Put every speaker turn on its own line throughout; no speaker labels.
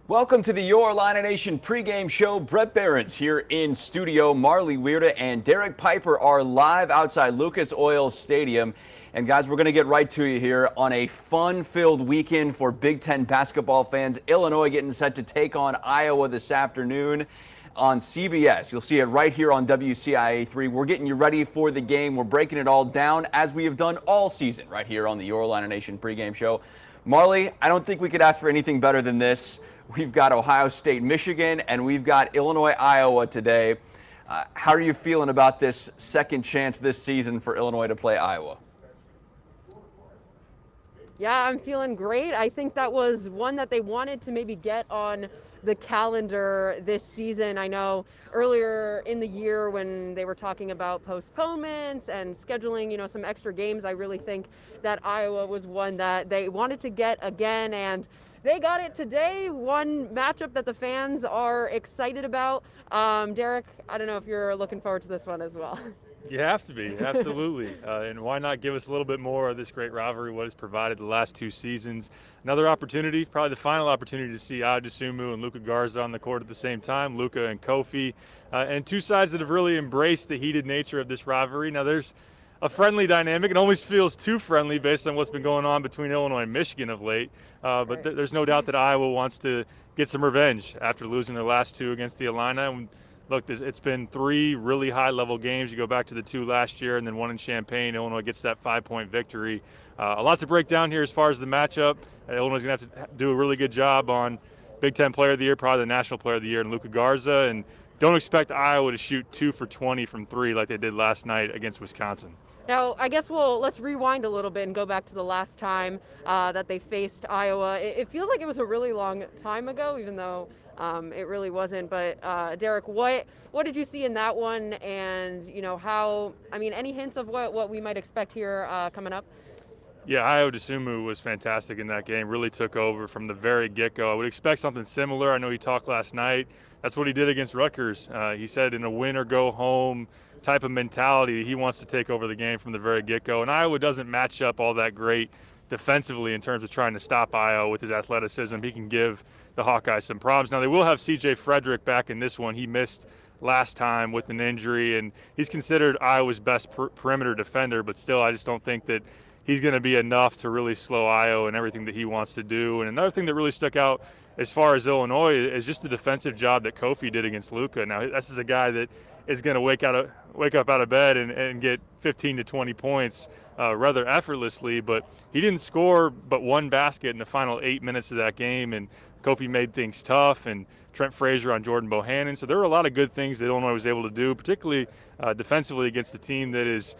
Welcome to the Your Illini Nation pregame show. Brett Behrens here in studio. Marley Weirda and Derek Piper are live outside Lucas Oil Stadium. And guys, we're going to get right to you here on a fun-filled weekend for Big Ten basketball fans. Illinois getting set to take on Iowa this afternoon on CBS. You'll see it right here on WCIA3. We're getting you ready for the game. We're breaking it all down as we have done all season right here on the Your Illini Nation pregame show. Marley, I don't think we could ask for anything better than this. We've got Ohio State, Michigan, and we've got Illinois, Iowa today. How are you feeling about this second chance this season for Illinois to play Iowa?
Yeah, I'm feeling great. I think that was one that they wanted to maybe get on the calendar this season. I know earlier in the year when they were talking about postponements and scheduling, some extra games, I really think that Iowa was one that they wanted to get again, and they got it today. One matchup that the fans are excited about. Derek, I don't know if you're looking forward to this one as well.
You have to be, absolutely. And why not give us a little bit more of this great rivalry, what it's provided the last two seasons. Another opportunity, probably the final opportunity to see Ayo Dosunmu and Luka Garza on the court at the same time, Luka and Kofi, and two sides that have really embraced the heated nature of this rivalry. Now there's a friendly dynamic. It almost feels too friendly based on what's been going on between Illinois and Michigan of late. But there's no doubt that Iowa wants to get some revenge after losing their last two against the Illini. And look, it's been three really high-level games. You go back to the two last year and then one in Champaign. Illinois gets that 5-point victory. A lot to break down here as far as the matchup. Illinois is going to have to do a really good job on Big Ten Player of the Year, probably the National Player of the Year, and Luka Garza. And don't expect Iowa to shoot 2 for 20 from three like they did last night against Wisconsin.
Now, I guess let's rewind a little bit and go back to the last time that they faced Iowa. It feels like it was a really long time ago, even though it really wasn't. But Derek, what did you see in that one? And any hints of what we might expect here coming up?
Yeah, Ayo Dosunmu was fantastic in that game, really took over from the very get-go. I would expect something similar. I know he talked last night. That's what he did against Rutgers. He said in a win-or-go-home type of mentality, he wants to take over the game from the very get-go. And Iowa doesn't match up all that great defensively in terms of trying to stop Ayo with his athleticism. He can give the Hawkeyes some problems. Now, they will have C.J. Frederick back in this one. He missed last time with an injury, and he's considered Iowa's best perimeter defender, but still I just don't think that he's going to be enough to really slow Ayo and everything that he wants to do. And another thing that really stuck out as far as Illinois is just the defensive job that Kofi did against Luka. Now, this is a guy that is going to wake up out of bed and get 15 to 20 points rather effortlessly, but he didn't score but one basket in the final 8 minutes of that game, and Kofi made things tough, and Trent Frazier on Jordan Bohannon. So there were a lot of good things that Illinois was able to do, particularly defensively against a team that is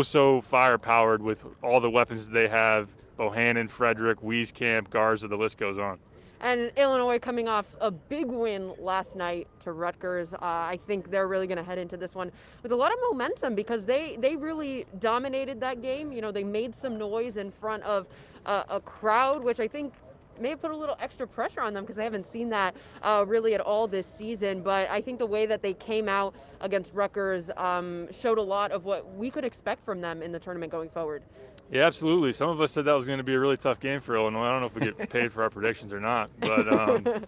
so fire-powered with all the weapons that they have: Bohannon, Frederick, Wieskamp, Garza, the list goes on.
And Illinois coming off a big win last night to Rutgers. I think they're really going to head into this one with a lot of momentum because they really dominated that game. They made some noise in front of a crowd, which I think may have put a little extra pressure on them because they haven't seen that really at all this season. But I think the way that they came out against Rutgers showed a lot of what we could expect from them in the tournament going forward.
Yeah, absolutely. Some of us said that was going to be a really tough game for Illinois. I don't know if we get paid for our predictions or not. But,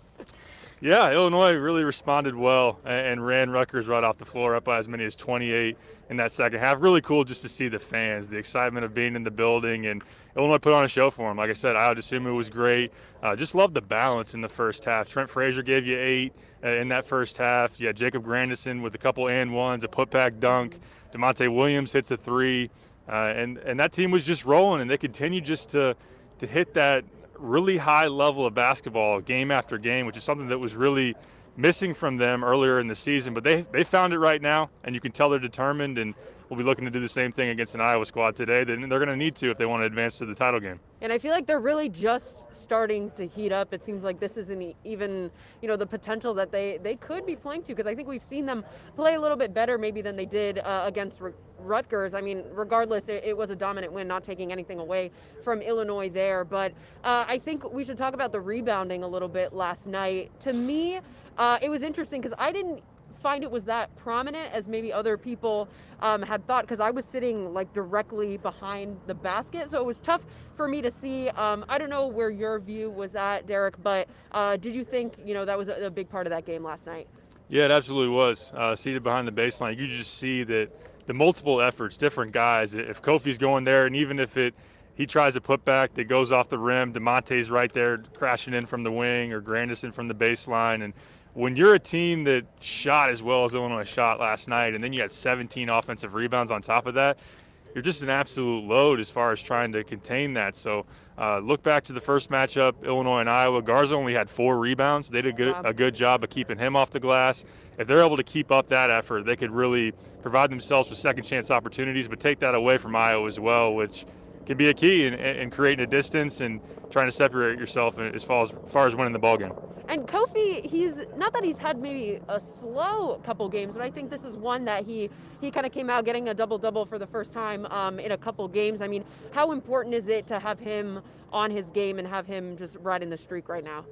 yeah, Illinois really responded well and ran Rutgers right off the floor, up by as many as 28 in that second half. Really cool just to see the fans, the excitement of being in the building. And Illinois put on a show for them. Like I said, Ayo Dosunmu was great. Just loved the balance in the first half. Trent Frazier gave you 8 in that first half. You had Jacob Grandison with a couple and ones, a putback dunk. DeMonte Williams hits a 3. And that team was just rolling, and they continued just to hit that really high level of basketball game after game, which is something that was really missing from them earlier in the season. But they found it right now, and you can tell they're determined, and we'll be looking to do the same thing against an Iowa squad today. Then they're going to need to if they want to advance to the title game.
And I feel like they're really just starting to heat up. It seems like this isn't even, the potential that they could be playing to, because I think we've seen them play a little bit better maybe than they did against Rutgers. I mean, regardless, it was a dominant win, not taking anything away from Illinois there. But I think we should talk about the rebounding a little bit last night. To me, it was interesting because I didn't find it was that prominent as maybe other people had thought, because I was sitting like directly behind the basket, so it was tough for me to see. I don't know where your view was at, Derek, but did you think, you know, that was a big part of that game last night?
Yeah, it absolutely was. Seated behind the baseline, you just see that the multiple efforts, different guys. If Kofi's going there, and even if he tries to put back that goes off the rim, DeMonte's right there crashing in from the wing, or Grandison from the baseline. And when you're a team that shot as well as Illinois shot last night, and then you had 17 offensive rebounds on top of that, you're just an absolute load as far as trying to contain that. So look back to the first matchup, Illinois and Iowa. Garza only had 4 rebounds. They did a good job of keeping him off the glass. If they're able to keep up that effort, they could really provide themselves with second chance opportunities, but take that away from Iowa as well, which can be a key in creating a distance and trying to separate yourself as far as winning the ball game.
And Kofi, he's not that he's had maybe a slow couple games, but I think this is one that he kind of came out getting a double-double for the first time in a couple games. I mean, how important is it to have him on his game and have him just riding the streak right now?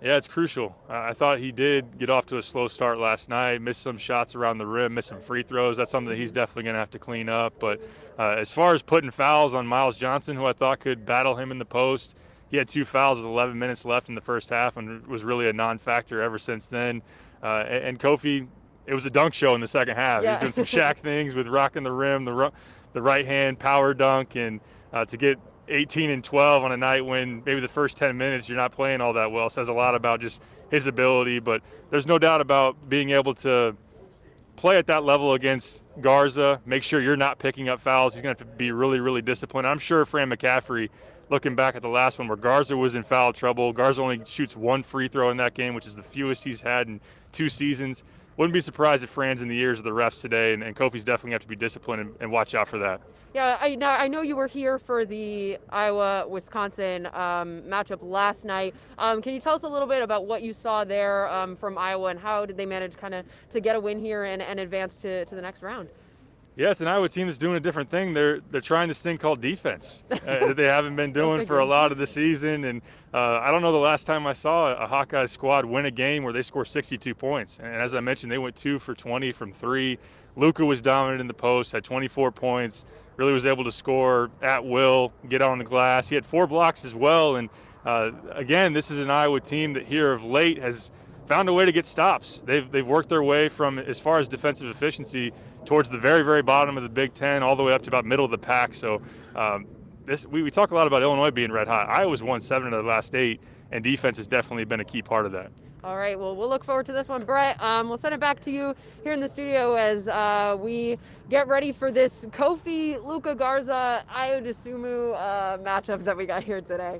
Yeah, it's crucial. I thought he did get off to a slow start last night, missed some shots around the rim, missed some free throws. That's something that he's definitely going to have to clean up. But as far as putting fouls on Miles Johnson, who I thought could battle him in the post, he had 2 fouls with 11 minutes left in the first half and was really a non-factor ever since then. And Kofi, it was a dunk show in the second half.
Yeah.
He was doing some Shaq things with rocking the rim, the right hand power dunk, and to get 18 and 12 on a night when maybe the first 10 minutes you're not playing all that well says a lot about just his ability. But there's no doubt about being able to play at that level against Garza, make sure you're not picking up fouls. He's going to have to be really, really disciplined. I'm sure Fran McCaffrey, looking back at the last one where Garza was in foul trouble, Garza only shoots 1 free throw in that game, which is the fewest he's had in 2 seasons. Wouldn't be surprised if Fran's in the ears of the refs today, and Kofi's definitely have to be disciplined and watch out for that.
Yeah, I know you were here for the Iowa-Wisconsin matchup last night. Can you tell us a little bit about what you saw there from Iowa, and how did they manage kind of to get a win here and advance to the next round?
Yeah, it's an Iowa team that's doing a different thing. They're trying this thing called defense that they haven't been doing for a lot of the season. And I don't know the last time I saw a Hawkeyes squad win a game where they score 62 points. And as I mentioned, they went 2 for 20 from 3. Luka was dominant in the post, had 24 points, really was able to score at will, get on the glass. He had 4 blocks as well. And again, this is an Iowa team that here of late has found a way to get stops. They've worked their way from, as far as defensive efficiency, towards the very, very bottom of the Big Ten, all the way up to about middle of the pack. So we talk a lot about Illinois being red hot. Iowa's won 7 of the last 8, and defense has definitely been a key part of that.
All right, well, we'll look forward to this one. Brett, we'll send it back to you here in the studio as we get ready for this Kofi, Luka Garza, Ayo Dosunmu matchup that we got here today.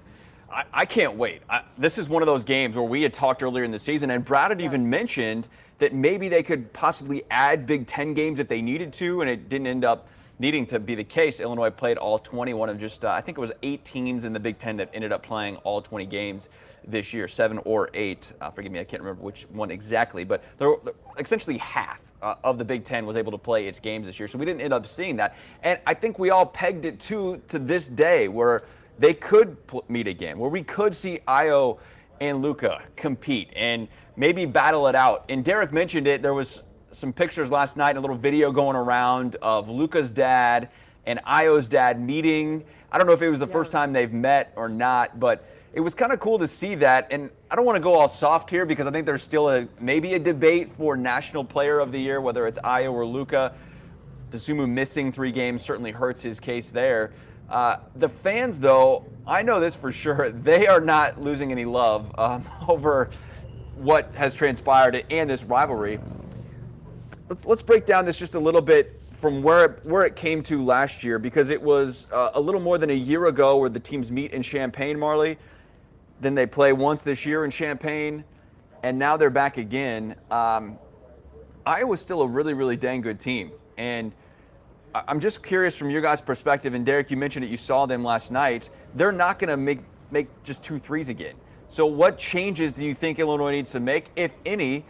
I can't wait. This is one of those games where we had talked earlier in the season, and Brad had even mentioned that maybe they could possibly add Big Ten games if they needed to, and it didn't end up needing to be the case. Illinois played all 21 of just, I think it was 8 teams in the Big Ten that ended up playing all 20 games this year, 7 or 8. Forgive me, I can't remember which one exactly, but essentially half of the Big Ten was able to play its games this year, so we didn't end up seeing that. And I think we all pegged it to this day where they could meet again, where we could see Ayo and Luka compete and maybe battle it out. And Derek mentioned it. There was some pictures last night, a little video going around of Luka's dad and Ayo's dad meeting. I don't know if it was the first time they've met or not, but it was kind of cool to see that. And I don't want to go all soft here because I think there's still maybe a debate for National Player of the Year, whether it's Ayo or Luka. Dosunmu missing 3 games certainly hurts his case there. The fans, though, I know this for sure, they are not losing any love over what has transpired and this rivalry. Let's break down this just a little bit from where it came to last year, because it was a little more than a year ago where the teams meet in Champaign, Marley. Then they play once this year in Champaign, and now they're back again. Iowa's still a really, really dang good team. And I'm just curious from your guys' perspective, and Derek, you mentioned it, you saw them last night. They're not going to make just 2 threes again. So what changes do you think Illinois needs to make, if any,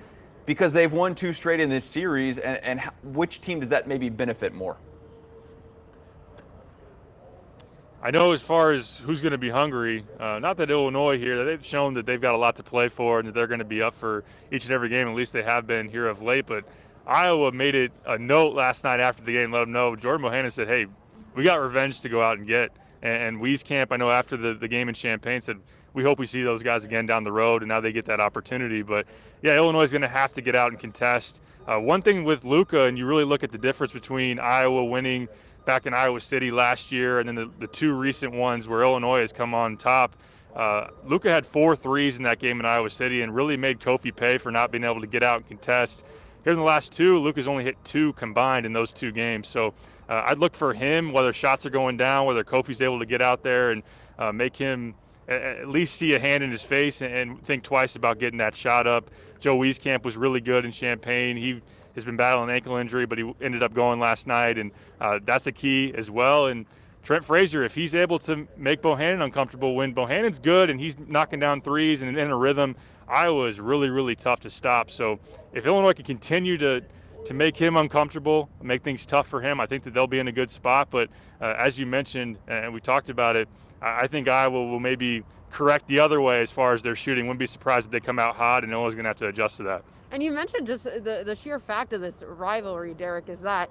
because they've won 2 straight in this series, and which team does that maybe benefit more?
I know as far as who's going to be hungry, not that Illinois here, they've shown that they've got a lot to play for and that they're going to be up for each and every game, at least they have been here of late, but Iowa made it a note last night after the game, let them know. Jordan Bohannon said, hey, we got revenge to go out and get. And Wieskamp, I know after the game in Champaign, said, we hope we see those guys again down the road, and now they get that opportunity. But, yeah, Illinois is going to have to get out and contest. One thing with Luka, and you really look at the difference between Iowa winning back in Iowa City last year and then the two recent ones where Illinois has come on top. Luka had 4 threes in that game in Iowa City and really made Kofi pay for not being able to get out and contest. Here in the last 2, Luka's only hit 2 combined in those 2 games. So I'd look for him, whether shots are going down, whether Kofi's able to get out there and make him at least see a hand in his face and think twice about getting that shot up. Joe Wieskamp was really good in Champaign. He has been battling an ankle injury, but he ended up going last night, and that's a key as well. And Trent Frazier, if he's able to make Bohannon uncomfortable, when Bohannon's good and he's knocking down threes and in a rhythm, Iowa is really, really tough to stop. So if Illinois can continue to make him uncomfortable, make things tough for him, I think that they'll be in a good spot. But as you mentioned, and we talked about it, I think Iowa will maybe correct the other way as far as their shooting. Wouldn't be surprised if they come out hot, and Illinois going to have to adjust to that.
And you mentioned just the sheer fact of this rivalry, Derek, is that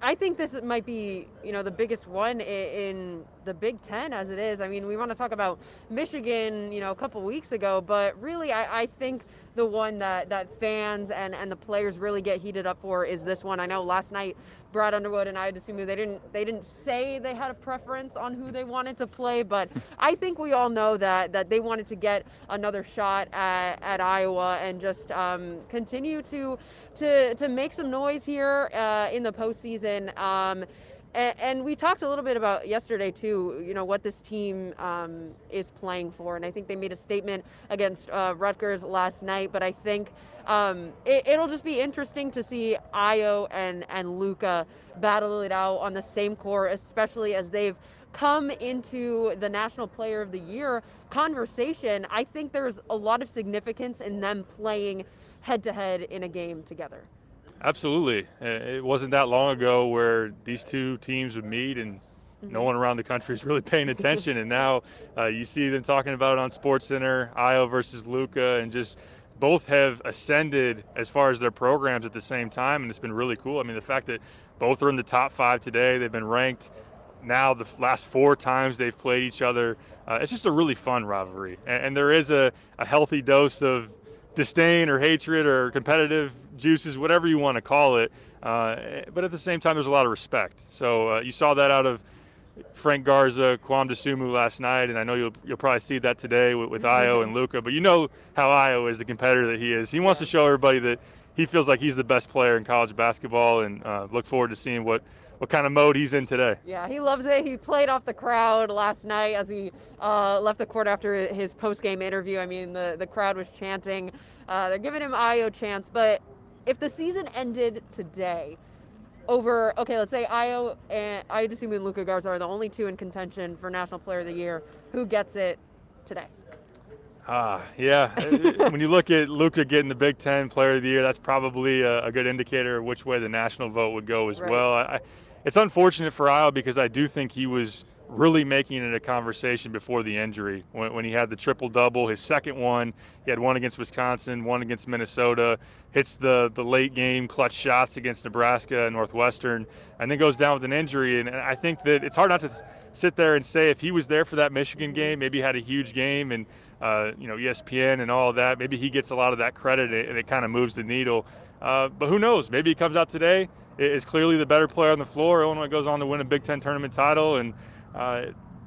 I think this might be, the biggest one in the Big Ten as it is. I mean, we want to talk about Michigan, a couple weeks ago, but really I think the one that fans and the players really get heated up for is this one. I know last night Brad Underwood and I had assumed they didn't say they had a preference on who they wanted to play, but I think we all know that they wanted to get another shot at Iowa and just continue to make some noise here in the postseason. And we talked a little bit about yesterday too, what this team is playing for, and I think they made a statement against Rutgers last night. But I think it'll just be interesting to see Io and Luka battle it out on the same court, especially as they've come into the National Player of the Year conversation. I think there's a lot of significance in them playing head-to-head in a game together.
Absolutely. It wasn't that long ago where these two teams would meet and no one around the country is really paying attention. And now you see them talking about it on SportsCenter, Io versus Luka, and just both have ascended as far as their programs at the same time, and it's been really cool. I mean, the fact that both are in the top 5 today, they've been ranked now the last 4 times they've played each other. It's just a really fun rivalry. And there is a healthy dose of disdain or hatred or competitive juices, whatever you want to call it. But at the same time, there's a lot of respect. So you saw that out of Frank Garza, Kwame Dosunmu last night, and I know you'll probably see that today with Io and Luka. But you know how Io is, the competitor that he is. He wants to show everybody that he feels like he's the best player in college basketball, and look forward to seeing what kind of mode he's in today.
Yeah, he loves it. He played off the crowd last night as he left the court after his post-game interview. I mean, the crowd was chanting. They're giving him Io chants. But if the season ended today over, okay, let's say Io Dosunmu and Luka Garza are the only 2 in contention for National Player of the Year, who gets it today?
Yeah. When you look at Luka getting the Big Ten Player of the Year, that's probably a good indicator of which way the national vote would go as well. It's unfortunate for Io because I do think he was really making it a conversation before the injury. When he had the triple-double, his second one, he had one against Wisconsin, one against Minnesota, hits the late game clutch shots against Nebraska and Northwestern, and then goes down with an injury. And I think that it's hard not to sit there and say if he was there for that Michigan game, maybe had a huge game, and ESPN and all of that, maybe he gets a lot of that credit and it kind of moves the needle. But who knows? Maybe he comes out today, is clearly the better player on the floor. Illinois goes on to win a Big Ten tournament title, and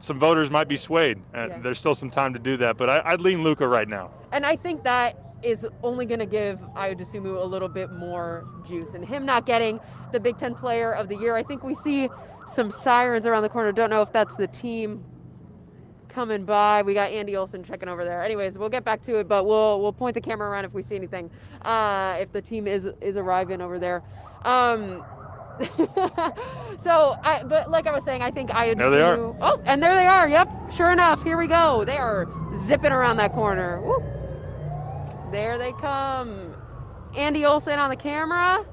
some voters might be swayed. There's still some time to do that, but I'd lean Luka right now.
And I think that is only going to give Io Dosunmu a little bit more juice. And him not getting the Big Ten Player of the Year, I think we see some sirens around the corner. Don't know if that's the team coming by. We got Andy Olson checking over there. Anyways, we'll get back to it, but we'll point the camera around if we see anything, if the team is arriving over there. But like I was saying, I think Io Dosunmu.
There they are.
Oh, and there they are. Yep, sure enough. Here we go. They are zipping around that corner. Woo. There they come. Andy Olson on the camera.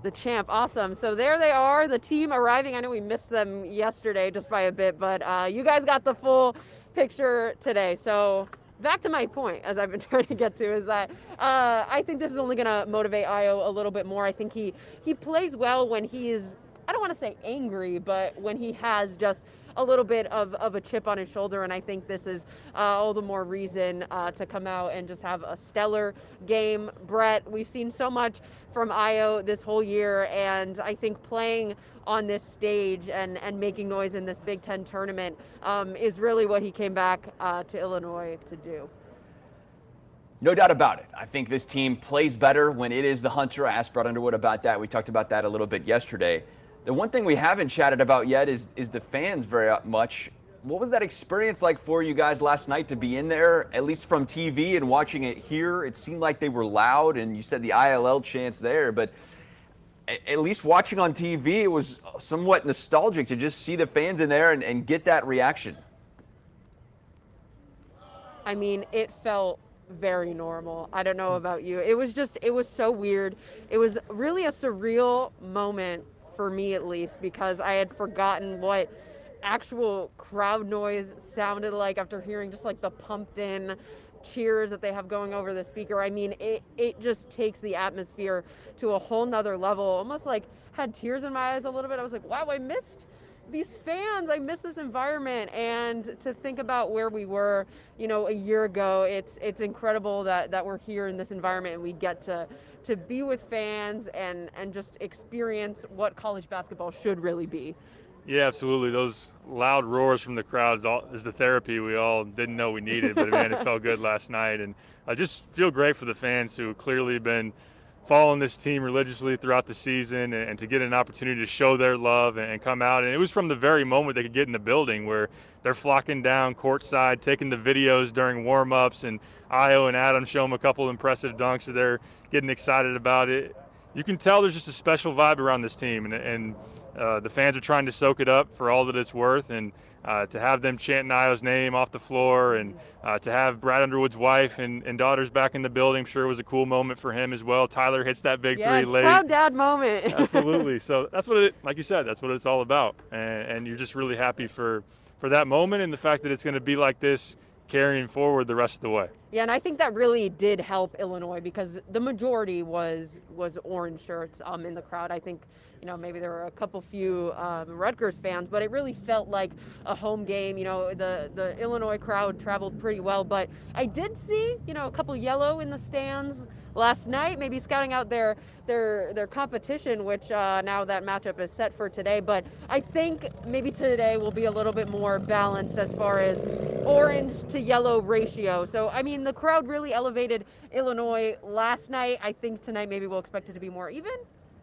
The champ. Awesome. So there they are, the team arriving. I know we missed them yesterday just by a bit, but you guys got the full picture today. So back to my point, as I've been trying to get to, is that I think this is only going to motivate Io a little bit more. I think he plays well when he's, I don't want to say angry, but when he has just a little bit of a chip on his shoulder, and I think this is all the more reason to come out and just have a stellar game. Brett, we've seen so much from Io this whole year, and I think playing on this stage and making noise in this Big Ten tournament is really what he came back to Illinois to do.
No doubt about it. I think this team plays better when it is the hunter. I asked Brett Underwood about that. We talked about that a little bit yesterday. The one thing we haven't chatted about yet is the fans very much. What was that experience like for you guys last night to be in there, at least from TV and watching it here? It seemed like they were loud, and you said the ILL chants there, but at least watching on TV, it was somewhat nostalgic to just see the fans in there and get that reaction.
I mean, it felt very normal. I don't know about you. It was so weird. It was really a surreal moment for me, at least, because I had forgotten what actual crowd noise sounded like after hearing just like the pumped in cheers that they have going over the speaker. I mean, it just takes the atmosphere to a whole nother level. Almost like had tears in my eyes a little bit. I was like, wow, I missed these fans. I miss this environment. And to think about where we were, a year ago, it's incredible that we're here in this environment and we get to be with fans and just experience what college basketball should really be.
Yeah, absolutely. Those loud roars from the crowds is the therapy we all didn't know we needed, but man, it felt good last night. And I just feel great for the fans who clearly been following this team religiously throughout the season, and to get an opportunity to show their love and come out. And it was from the very moment they could get in the building where they're flocking down courtside, taking the videos during warm-ups, and Io and Adam show them a couple impressive dunks, so they're getting excited about it. You can tell there's just a special vibe around this team, and the fans are trying to soak it up for all that it's worth, and to have them chanting Io's name off the floor, and to have Brad Underwood's wife and daughters back in the building, I'm sure it was a cool moment for him as well. Tyler hits that big three late.
Proud dad moment.
Absolutely. So that's what like you said, that's what it's all about. And you're just really happy for that moment and the fact that it's going to be like this carrying forward the rest of the way.
Yeah, and I think that really did help Illinois because the majority was orange shirts in the crowd. I think, maybe there were a few Rutgers fans, but it really felt like a home game. The Illinois crowd traveled pretty well, but I did see, a couple yellow in the stands last night, maybe scouting out their competition, which now that matchup is set for today. But I think maybe today will be a little bit more balanced as far as orange to yellow ratio. So, I mean, the crowd really elevated Illinois last night. I think tonight maybe we'll expect it to be more even.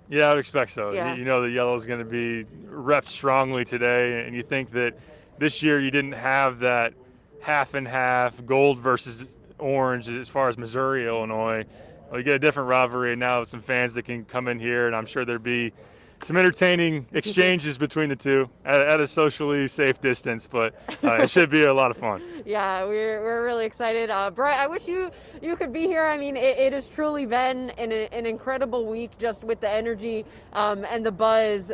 Yeah, I would expect so.
Yeah.
The yellow is going to be repped strongly today, and you think that this year you didn't have that half and half gold versus orange as far as Missouri, Illinois. Well, you get a different rivalry now with some fans that can come in here, and I'm sure there'd be some entertaining exchanges between the two at a socially safe distance, but it should be a lot of fun.
Yeah, we're really excited. Brett, I wish you could be here. I mean, it has truly been an incredible week just with the energy and the buzz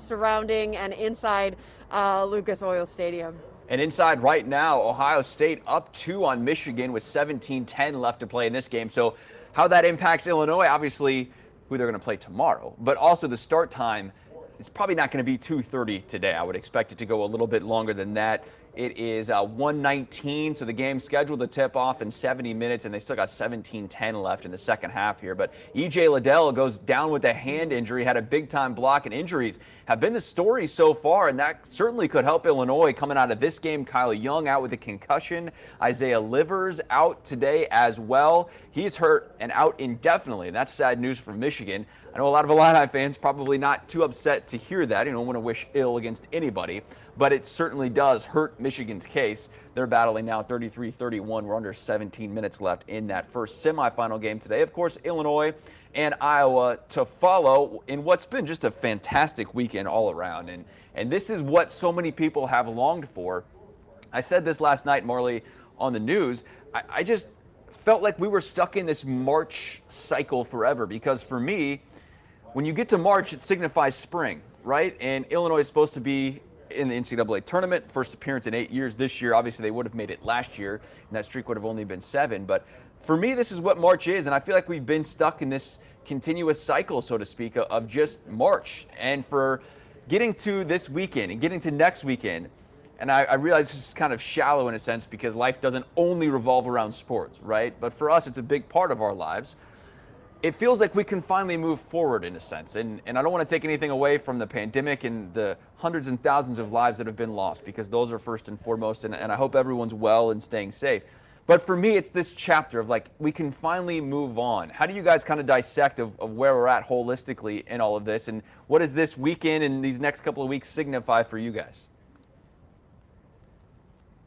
surrounding and inside Lucas Oil Stadium.
And inside right now, Ohio State up 2 on Michigan with 17-10 left to play in this game. So how that impacts Illinois, obviously who they're going to play tomorrow, but also the start time, it's probably not going to be 2:30 today. I would expect it to go a little bit longer than that. It is 1:19, so the game's scheduled to tip off in 70 minutes, and they still got 17-10 left in the second half here. But E.J. Liddell goes down with a hand injury, had a big-time block, and injuries have been the story so far, and that certainly could help Illinois coming out of this game. Kyle Young out with a concussion. Isaiah Livers out today as well. He's hurt and out indefinitely, and that's sad news for Michigan. I know a lot of Illini fans probably not too upset to hear that. You don't want to wish ill against anybody, but it certainly does hurt Michigan's case. They're battling now 33-31. We're under 17 minutes left in that first semifinal game today. Of course, Illinois and Iowa to follow in what's been just a fantastic weekend all around. And this is what so many people have longed for. I said this last night, Marley, on the news. I just felt like we were stuck in this March cycle forever, because for me, when you get to March, it signifies spring, right? And Illinois is supposed to be in the NCAA tournament, first appearance in 8 years this year. Obviously, they would have made it last year, and that streak would have only been 7. But for me, this is what March is, and I feel like we've been stuck in this continuous cycle, so to speak, of just March. And for getting to this weekend and getting to next weekend, and I realize this is kind of shallow in a sense because life doesn't only revolve around sports, right? But for us, it's a big part of our lives. It feels like we can finally move forward in a sense. And I don't want to take anything away from the pandemic and the hundreds and thousands of lives that have been lost, because those are first and foremost. And I hope everyone's well and staying safe. But for me, it's this chapter of like, we can finally move on. How do you guys kind of dissect of where we're at holistically in all of this? And what does this weekend and these next couple of weeks signify for you guys?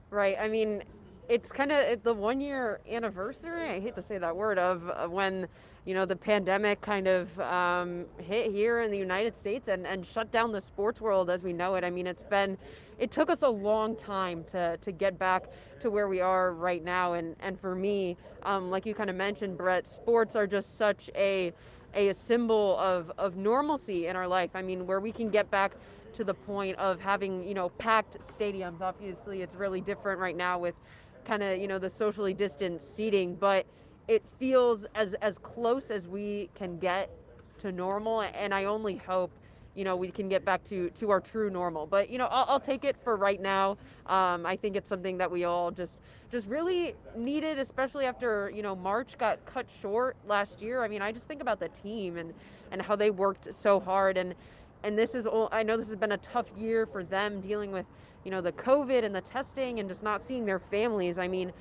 Right. I mean, it's kind of the 1-year anniversary, I hate to say that word, of when, the pandemic kind of hit here in the United States and shut down the sports world as we know it. I mean, it took us a long time to get back to where we are right now. And for me, like you kind of mentioned, Brett, sports are just such a symbol of normalcy in our life. I mean, where we can get back to the point of having, packed stadiums. Obviously, it's really different right now with kind of, the socially distanced seating, but it feels as close as we can get to normal. And I only hope, we can get back to our true normal. But, I'll take it for right now. I think it's something that we all just really needed, especially after, March got cut short last year. I mean, I just think about the team and how they worked so hard. And I know this has been a tough year for them dealing with, the COVID and the testing and just not seeing their families. I mean,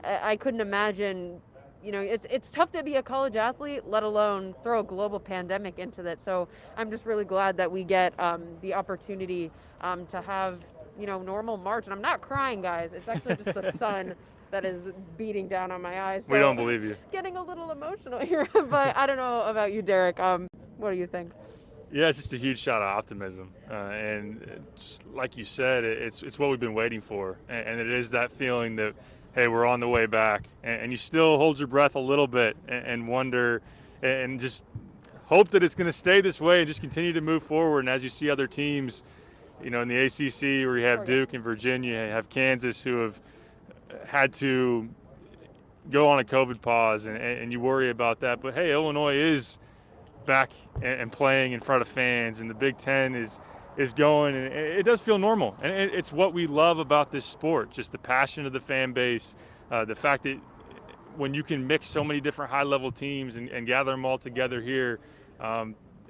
I couldn't imagine, it's tough to be a college athlete, let alone throw a global pandemic into that. So I'm just really glad that we get the opportunity to have, normal March. And I'm not crying, guys. It's actually just the sun that is beating down on my eyes. So
we don't believe you.
Getting a little emotional here, but I don't know about you, Derek. What do you think?
Yeah, it's just a huge shot of optimism, and like you said, it's what we've been waiting for, and it is that feeling that, hey, we're on the way back, and you still hold your breath a little bit and wonder, and just hope that it's going to stay this way and just continue to move forward. And as you see other teams, in the ACC where you have Duke and Virginia, you have Kansas who have had to go on a COVID pause, and you worry about that. But hey, Illinois is back and playing in front of fans, and the Big Ten is going, and it does feel normal. And it's what we love about this sport, just the passion of the fan base, the fact that when you can mix so many different high-level teams and gather them all together here,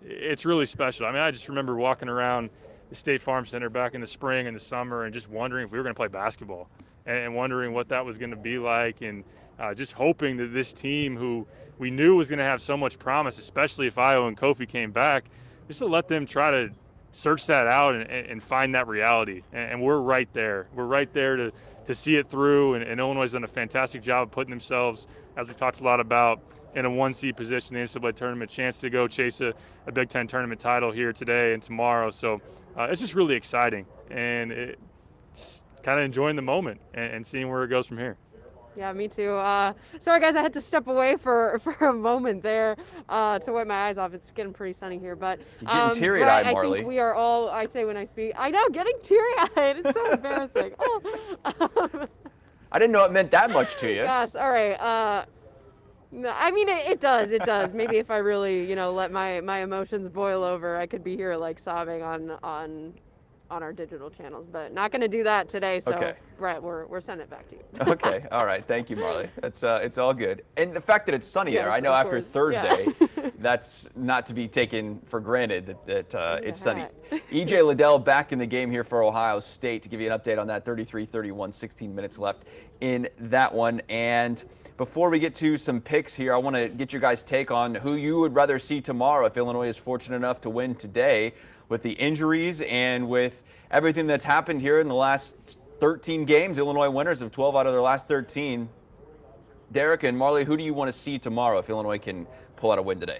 it's really special. I mean, I just remember walking around the State Farm Center back in the spring and the summer and just wondering if we were going to play basketball and wondering what that was going to be like, and just hoping that this team, who we knew was going to have so much promise, especially if Iowa and Kofi came back, just to let them try to search that out and find that reality. And we're right there. We're right there to see it through. And Illinois has done a fantastic job of putting themselves, as we talked a lot about, in a 1-seed position in the NCAA tournament, chance to go chase a Big Ten tournament title here today and tomorrow. So it's just really exciting. And just kind of enjoying the moment and seeing where it goes from here.
Yeah, me too. Sorry, guys, I had to step away for a moment there to wipe my eyes off. It's getting pretty sunny here, but
you're getting teary-eyed,
I
Marley.
think we are all. I say when I speak, I know, getting teary-eyed. It's so embarrassing.
I didn't know it meant that much to you.
Gosh, all right. No, I mean it does. It does. Maybe if I really, let my emotions boil over, I could be here like sobbing on our digital channels, but not going to do that today. So,
okay.
Brett, we're sending it back to you.
Okay. All right. Thank you, Marley. It's all good. And the fact that it's sunny there, I know after Thursday, that's not to be taken for granted that it's sunny. EJ Liddell back in the game here for Ohio State to give you an update on that. 33-31, 16 minutes left in that one. And before we get to some picks here, I want to get your guys' take on who you would rather see tomorrow if Illinois is fortunate enough to win today. With the injuries and with everything that's happened here in the last 13 games, Illinois winners of 12 out of their last 13. Derek and Marley, who do you want to see tomorrow if Illinois can pull out a win today?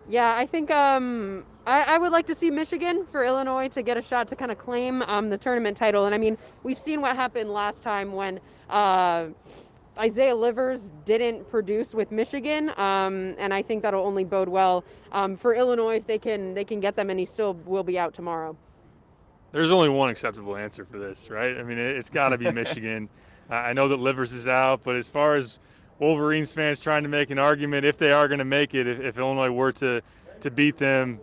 Yeah, I think I would like to see Michigan for Illinois to get a shot to kind of claim the tournament title. And I mean, we've seen what happened last time when Isaiah Livers didn't produce with Michigan, and I think that'll only bode well for Illinois if they can get them, and he still will be out tomorrow.
There's only one acceptable answer for this, right? I mean, it's got to be Michigan. I know that Livers is out, but as far as Wolverines fans trying to make an argument, if they are going to make it, if Illinois were to beat them,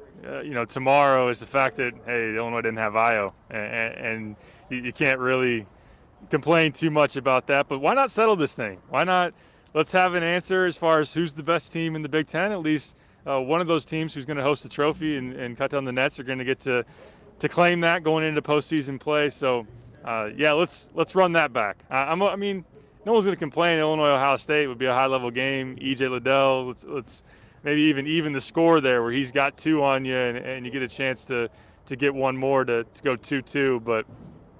tomorrow, is the fact that, hey, Illinois didn't have Io, and you can't really complain too much about that. But why not settle this thing? Why not? Let's have an answer as far as who's the best team in the Big Ten. At least one of those teams who's going to host the trophy and cut down the nets are going to get to claim that going into postseason play. So, let's run that back. I mean, no one's going to complain. Illinois Ohio State would be a high-level game. E.J. Liddell, let's maybe even the score there where he's got 2 on you and you get a chance to get one more to go 2-2. But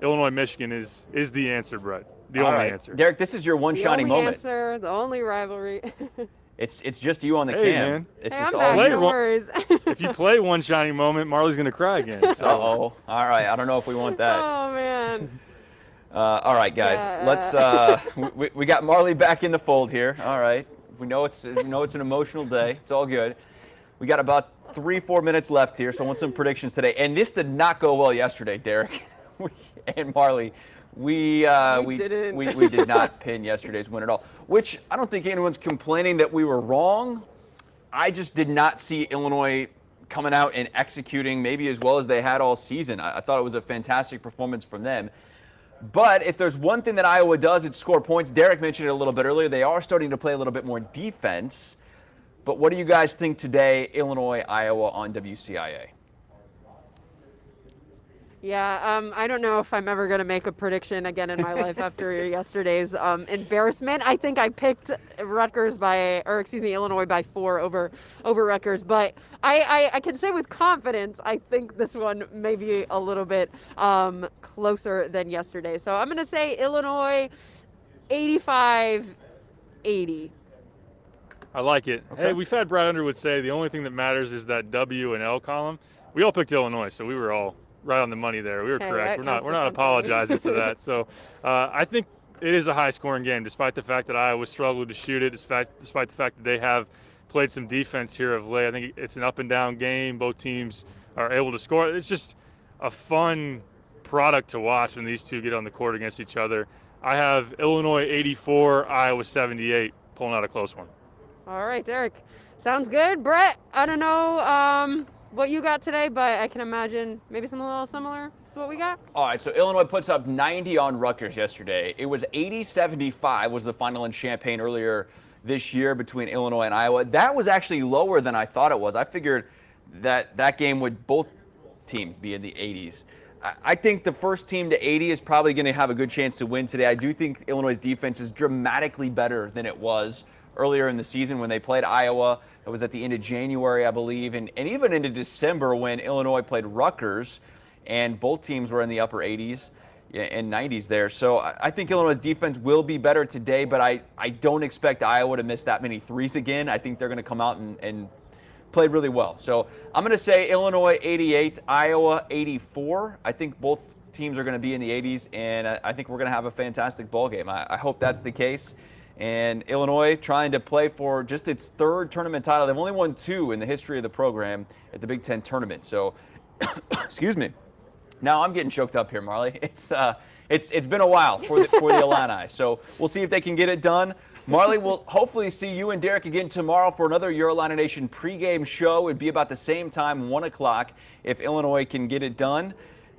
Illinois Michigan is the answer, Brett. The only answer.
Derek, this is your one shining moment.
The only answer, the only rivalry.
It's just you on the
hey,
cam.
Man.
It's
hey,
just
I'm
all
back,
you.
no worries.
If you play one shining moment, Marley's going to cry again. So.
Uh-oh. All right. I don't know if we want that.
Oh, man.
All right, guys.
Yeah.
Let's. We got Marley back in the fold here. All right. We know it's an emotional day. It's all good. We got about 3-4 minutes left here, so I want some predictions today. And this did not go well yesterday, Derek and Marley. We did not pin yesterday's win at all, which I don't think anyone's complaining that we were wrong. I just did not see Illinois coming out and executing maybe as well as they had all season. I thought it was a fantastic performance from them. But if there's one thing that Iowa does, it's score points. Derek mentioned it a little bit earlier. They are starting to play a little bit more defense. But what do you guys think today, Illinois, Iowa on WCIA?
Yeah, I don't know if I'm ever going to make a prediction again in my life after yesterday's embarrassment. I think I picked Illinois by 4 over Rutgers, but I can say with confidence I think this one may be a little bit closer than yesterday. So I'm going to say Illinois 85-80.
I like it.
Okay.
Hey, we've had Brad Underwood say the only thing that matters is that W and L column. We all picked Illinois, so we were all right on the money there. We were correct. We're not apologizing for that. So I think it is a high-scoring game, despite the fact that Iowa struggled to shoot it, despite the fact that they have played some defense here of late. I think it's an up-and-down game. Both teams are able to score. It's just a fun product to watch when these two get on the court against each other. I have Illinois 84, Iowa 78, pulling out a close one.
All right, Derek. Sounds good. Brett, I don't know what you got today, but I can imagine maybe something a little similar to what we got.
All right, so Illinois puts up 90 on Rutgers yesterday. It was 80-75 was the final in Champaign earlier this year between Illinois and Iowa. That was actually lower than I thought it was. I figured that game would both teams be in the 80s. I think the first team to 80 is probably going to have a good chance to win today. I do think Illinois' defense is dramatically better than it was earlier in the season when they played Iowa. It was at the end of January, I believe, and even into December when Illinois played Rutgers, and both teams were in the upper 80s and 90s there. So I think Illinois' defense will be better today, but I don't expect Iowa to miss that many threes again. I think they're going to come out and play really well. So I'm going to say Illinois 88, Iowa 84. I think both teams are going to be in the 80s, and I think we're going to have a fantastic ball game. I hope that's the case. And Illinois trying to play for just its 3rd tournament title. They've only won 2 in the history of the program at the Big Ten tournament. So, excuse me. Now I'm getting choked up here, Marley. It's been a while for the Illini. So we'll see if they can get it done. Marley, we'll hopefully see you and Derek again tomorrow for another Your Illini Nation pregame show. It'd be about the same time, 1 o'clock, if Illinois can get it done.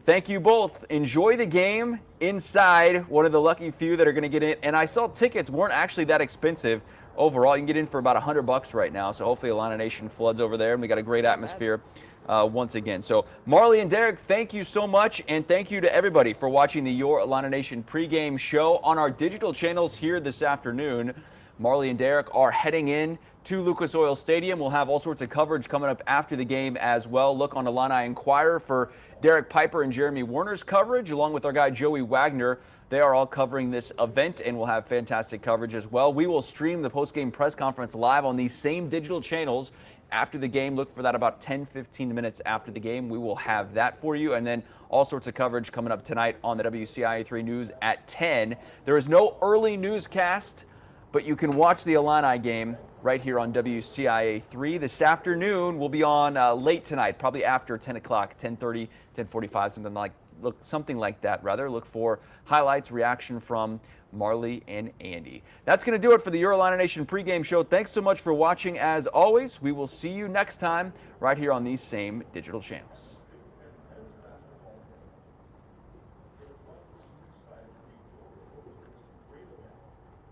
Thank you both. Enjoy the game inside, one of the lucky few that are going to get in. And I saw tickets weren't actually that expensive overall. You can get in for about $100 right now. So hopefully Illini Nation floods over there, and we got a great atmosphere once again. So Marley and Derek, thank you so much. And thank you to everybody for watching the Your Illini Nation pregame show on our digital channels here this afternoon. Marley and Derek are heading in to Lucas Oil Stadium. We'll have all sorts of coverage coming up after the game as well. Look on Illini Inquirer for Derek Piper and Jeremy Werner's coverage, along with our guy Joey Wagner. They are all covering this event, and we'll have fantastic coverage as well. We will stream the post-game press conference live on these same digital channels after the game. Look for that about 10-15 minutes after the game. We will have that for you, and then all sorts of coverage coming up tonight on the WCIA3 News at 10. There is no early newscast, but you can watch the Illini game right here on WCIA3. This afternoon, we'll be on late tonight, probably after 10 o'clock, 10:30, 10:45, something something like that. Rather, look for highlights, reaction from Marley and Andy. That's going to do it for the Illini Nation pregame show. Thanks so much for watching. As always, we will see you next time right here on these same digital channels.